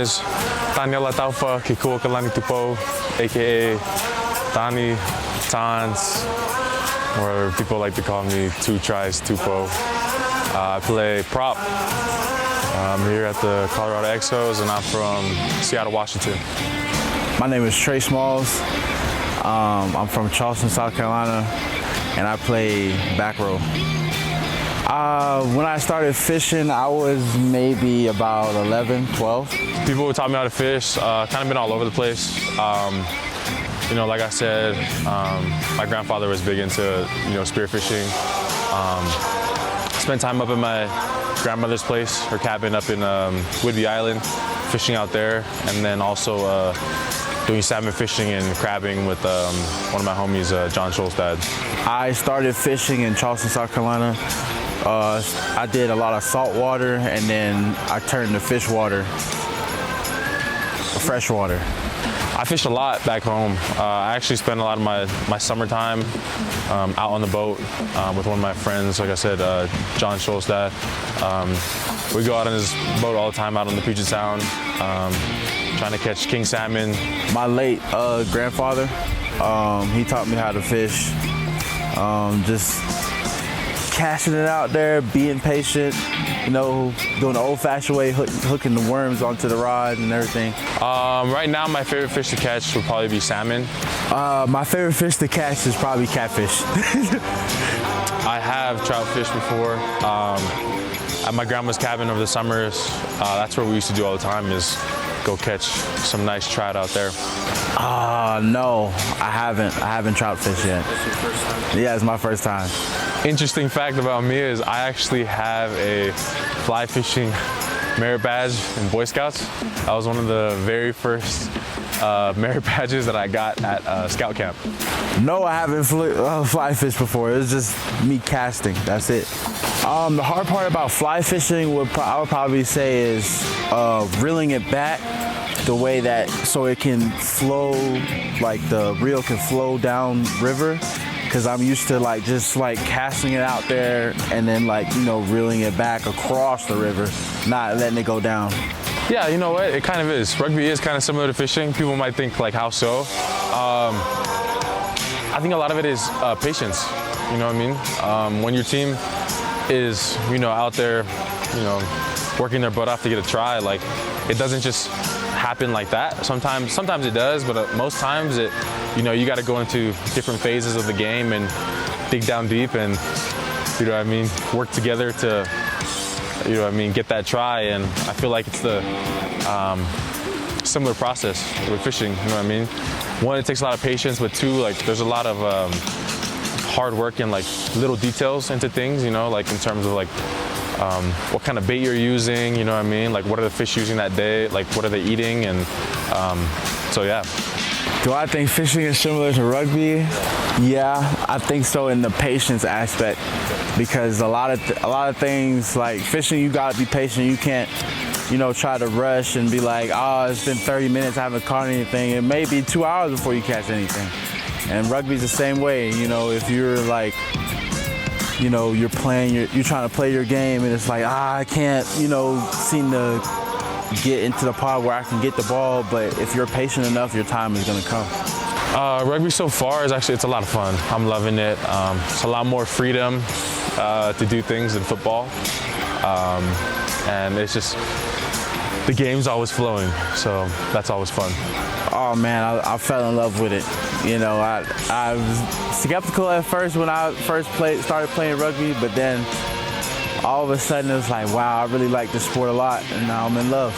is Tani Tupou, aka Tani, Tans, or people like to call me Two Tries Tupou. I play prop. I'm here at the Colorado Exos, and I'm from Seattle, Washington. My name is Trey Smalls. I'm from Charleston, South Carolina, and I play back row. When I started fishing, I was maybe about 11, 12. People who taught me how to fish, kind of been all over the place. You know, like I said, my grandfather was big into, spearfishing. Spent time up at my grandmother's place, her cabin up in Whidbey Island, fishing out there, and then also doing salmon fishing and crabbing with one of my homies, John Scholl's dad. I started fishing in Charleston, South Carolina. I did a lot of salt water, and then I turned to freshwater. I fished a lot back home. I actually spent a lot of my summertime out on the boat with one of my friends, like I said, John Scholl's dad. We go out on his boat all the time out on the Puget Sound, trying to catch king salmon. My late grandfather, he taught me how to fish. Just casting it out there, being patient, doing the old-fashioned way, hooking the worms onto the rod and everything. Right now, my favorite fish to catch would probably be salmon. My favorite fish to catch is probably catfish. I have trout fished before. At my grandma's cabin over the summers, that's where we used to do all the time, is go catch some nice trout out there. No, I haven't trout fished yet. That's your first time? Yeah, it's my first time. Interesting fact about me is I actually have a fly fishing merit badge in Boy Scouts. That was one of the very first merit badges that I got at scout camp. No, I haven't fly fished before. It was just me casting. That's it. The hard part about fly fishing, I would probably say, is reeling it back the way that so it can flow, like the reel can flow down river. Because I'm used to just casting it out there and then reeling it back across the river, not letting it go down. Yeah, you know what? It kind of is. Rugby is kind of similar to fishing. People might think how so? I think a lot of it is patience. You know what I mean? When your team is out there, working their butt off to get a try, it doesn't just happen like that. Sometimes it does, but most times you got to go into different phases of the game and dig down deep and work together to get that try. And I feel like it's the similar process with fishing. You know what I mean? One, it takes a lot of patience, but two, there's a lot of hard work and little details into things. In terms of what kind of bait you're using, you know what I mean? What are the fish using that day? What are they eating? And so, yeah. Do I think fishing is similar to rugby? Yeah, I think so in the patience aspect, because a lot of things like fishing, you gotta be patient. You can't, try to rush and be like, oh, it's been 30 minutes, I haven't caught anything. It may be 2 hours before you catch anything. And rugby's the same way. If you're you're trying to play your game and it's I can't, seem to get into the pod where I can get the ball, but if you're patient enough, your time is gonna come. Rugby so far it's a lot of fun. I'm loving it. It's a lot more freedom to do things than football. And it's just, the game's always flowing, so that's always fun. Oh man, I fell in love with it. I was skeptical at first when I first started playing rugby, but then all of a sudden it was wow, I really like this sport a lot, and now I'm in love.